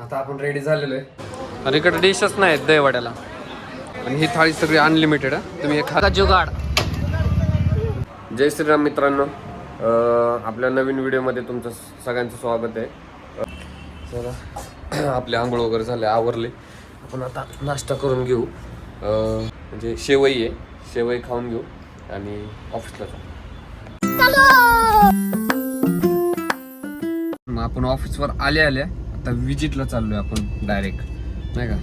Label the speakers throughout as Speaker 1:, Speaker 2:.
Speaker 1: आता आपण रेडी झालेलो आहे आणि इकडे डिशच नाही दहीवड्याला आणि ही थाळी सगळी अनलिमिटेड आहे. तुम्ही एखादा जुगाड. जय श्रीराम मित्रांनो, आपल्या नवीन व्हिडिओमध्ये तुमचं सगळ्यांचं स्वागत आहे. चला आपले आंघोळ वगैरे झाले, आवरले. आपण आता नाश्ता करून घेऊ. म्हणजे शेवई आहे, शेवई खाऊन घेऊ आणि ऑफिसला जाऊ. मग आपण ऑफिसवर आल्या आता विजिटला चाललोय आपण डायरेक्ट, नाही का.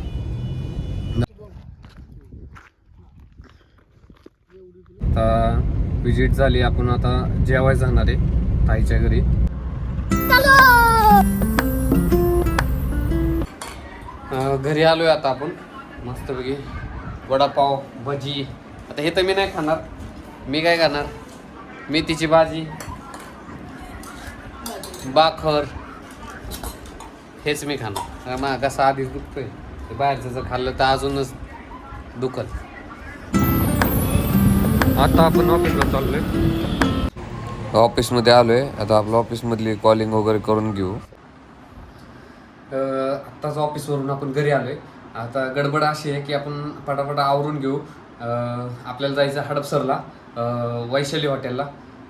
Speaker 1: आता विजिट झाली, आपण आता जेवायला जाणार आहे ताईच्या घरी. घरी आलोय आता आपण मस्तपैकी वडापाव भजी. आता हे तर मी नाही खाणार, मी काय खाणार, मेथीची भाजी बाखर हेच मी खाणार. मग कसा आधीच दुखतोय, बाहेरचं जर खाल्लं तर अजूनच दुखल. आता आपण ऑफिसला चाललोय, ऑफिसमध्ये आलोय. आता आपलं ऑफिसमधली कॉलिंग वगैरे करून घेऊ. आत्ताच ऑफिसवरून आपण घरी आलोय. आता गडबड अशी आहे की आपण पटापट आवरून घेऊ. आपल्याला जायचं हडपसरला, वैशाली हॉटेलला.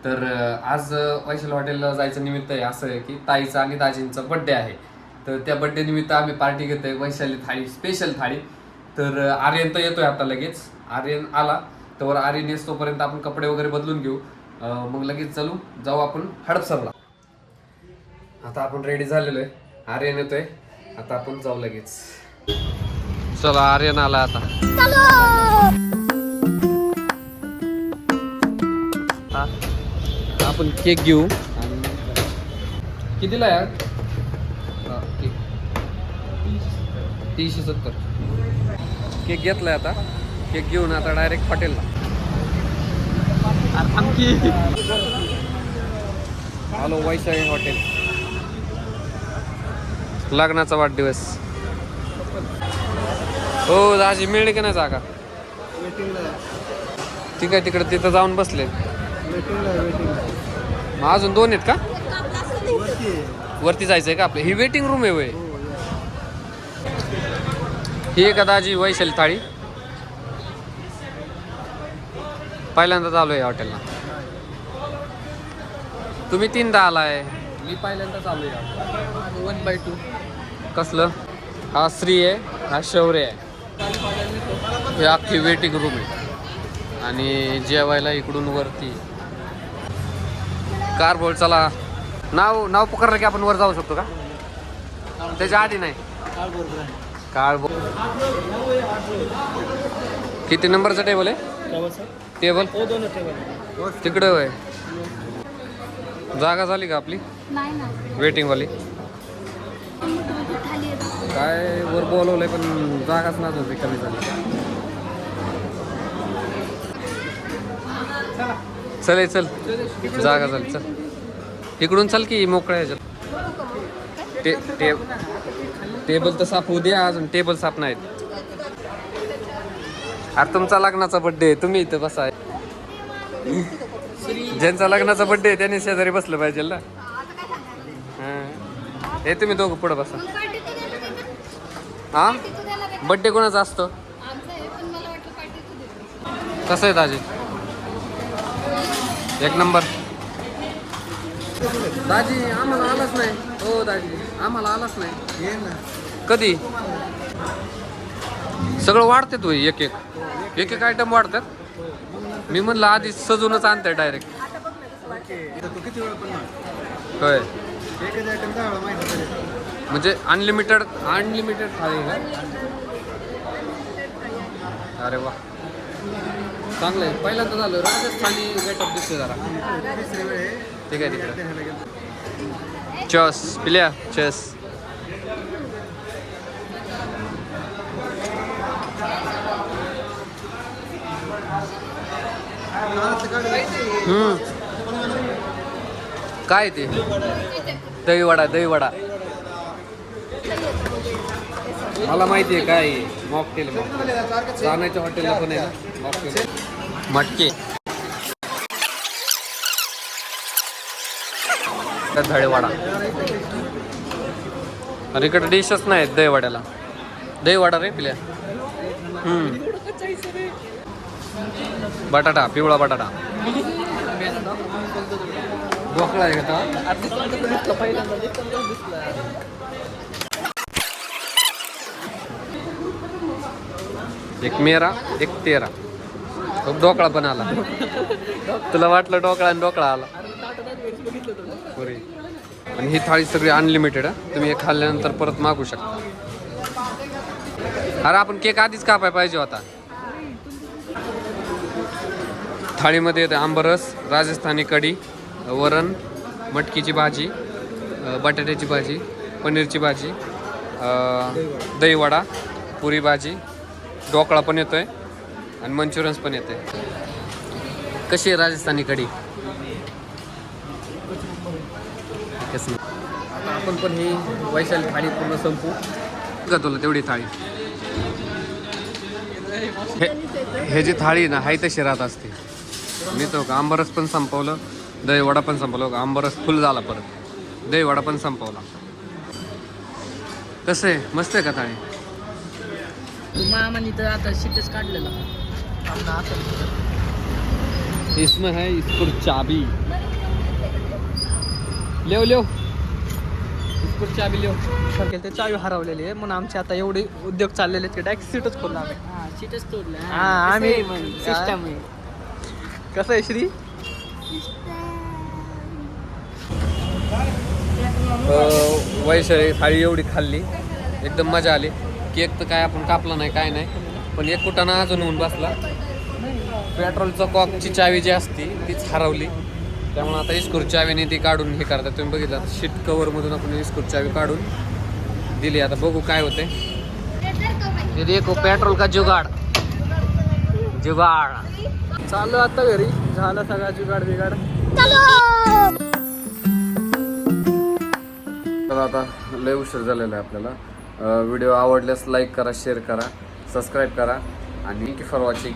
Speaker 1: तर आज वैशाली हॉटेलला जायचं निमित्त आहे असं आहे की ताईचा आणि दाजींचा बड्डे आहे. तर त्या बड्डे निमित्त आम्ही पार्टी घेतोय, वैशाली थाळी, स्पेशल थाळी. तर आर्यन तर येतोय आता लगेच. आर्यन आला तर आर्यन येस तोपर्यंत आपण कपडे वगैरे बदलून घेऊ. मग लगेच जाऊ आपण हडपसरला. आता आपण रेडी झालेलो आहे, आर्यन येतोय, आता आपण जाऊ लगेच. चला आर्यन आला आता. आपण केक घेऊ. कितीला यार केक? 370 केक घेतलाय. आता केक घेऊन आता डायरेक्ट हॉटेलला. हॅलो वैशाली हॉटेल, लग्नाचा वाढदिवस. हो दाजी मिळेल की नाही जागा? ठीक आहे, तिकडे तिथं जाऊन बसले. मग अजून 2 आहेत का? वरती जायचंय का आपलं? ही वेटिंग रूम आहे वय. ही आहे का दाजी वैशाली थाळी? पहिल्यांदाच आलोय या हॉटेलला. तुम्ही 3दा आलाय, मी पहिल्यांदाच आलोय. 1/2 कसलं? हा श्री आहे, हा शौर्य आहे. ही अख्खी वेटिंग रूम आहे आणि जेवायला इकडून वरती कार बोल. चला नाव पुकारलं की आपण वर जाऊ शकतो का? त्याच्या आधी नाही. कार बोल. किती नंबरचा टेबल आहे? टेबल तिकडे होय. जागा झाली का आपली वेटिंग वाली? काय वर बोलवलंय पण जागाच ना अजून कमी झाली. चल चल, जागा झाली. चल इकडून चल की मोकळ्या ह्याच्यात. टेबल तर साफ होऊ द्या, अजून टेबल साफ नाहीत. अरे तुमचा लग्नाचा बड्डे आहे, तुम्ही इथं बसा. ज्यांचा लग्नाचा बड्डे आहे त्याने शेजारी बसलं पाहिजे ना. हे तुम्ही दोघं पुढं बसा. हा बड्डे कोणाचा असतो? कसं आहे दाजी? एक नंबर. दाजी आम्हाला आलाच नाही. हो दाजी आम्हाला आलाच नाही. कधी? सगळं वाढते तू एक एक आयटम वाढतात. मी म्हणलं आधी सजूनच आणताय डायरेक्ट. होय म्हणजे अनलिमिटेड थाळी का? अरे वा चांगलं आहे. पहिल्यांदा झालं राजस्थानी गेटअप दिसते जरा. ठीक आहे तिकडे. चस पिल्या चस. काय ते? दहीवडा. मला माहिती आहे काय मॉकटेल. जाण्याच्या हॉटेलला पण आहे ना मॉकटेल. मटके धडेवाडा अरे इकडे डिशच नाही दहीवड्याला. दहीवडा रे पिल्या. बटाटा, पिवळा बटाटा. ढोकळा आहे का? एक मेरा एक तेरा. ढोकळा पण आला. तुला वाटलं ढोकळा आणि ढोकळा आला. पुरी. आणि ही थाळी सगळी अनलिमिटेड आहे. तुम्ही हे खाल्ल्यानंतर परत मागू शकता. अरे आपण केक आधीच कापाय पाहिजे होता. थाळीमध्ये येते आंबरस, राजस्थानी कढी, वरण, मटकीची भाजी, बटाट्याची भाजी, पनीरची भाजी, दहीवडा, पुरी भाजी, ढोकळा पण येतोय आणि मंचुरियन्स पण येते. कशी आहे राजस्थानी कढी? आता आपण पण ही वैशाली थाळी पूर्ण संपू का तुला तेवढी थाळी? हे जी थाळी ना हाय तशी राहत असते. मी तो का आंबरस पण संपवलं, दहीवडा पण संपवलं. आंबरस फुल झाला, परत दहीवडा पण संपवला. कसं आहे? मस्त आहे का थाळी?
Speaker 2: मामानी तर आता शीटच काढलेला.
Speaker 1: इसमें है इसको चाबी. लेव लेव इसको चाबी लेव.
Speaker 2: ते चावी हरवलेली आहे म्हणून आमचे आता एवढे उद्योग चाललेले आहेत की डायरेक्ट सीटच खोलला आम्ही. सीटच तोडलं. आम्ही सिस्टम आहे. कसं आहे श्री?
Speaker 1: वैशाली थाळी एवढी खाल्ली, एकदम मजा आली. केक तर काय आपण कापला नाही, काय नाही. पण एक कुटाणा अजून होऊन बसला. पेट्रोलचं कॉकची चावी जी असती तीच हरवली. त्यामुळे आता इस्कूर चावीने ती काढून हे करतात. तुम्ही बघितलं शीट कवरमधून आपण इस्कूर चावी काढून दिली. आता बघू काय होते. देखो पेट्रोल का जुगाड. जुगाड
Speaker 2: चालू आता घरी. झालं सगळा जुगाड बिगाड.
Speaker 1: तर आता लय उशीर झालेला आहे आपल्याला. व्हिडिओ आवडल्यास लाईक करा, शेअर करा, सबस्क्राईब करा आणि थँक्यू फॉर वॉचिंग.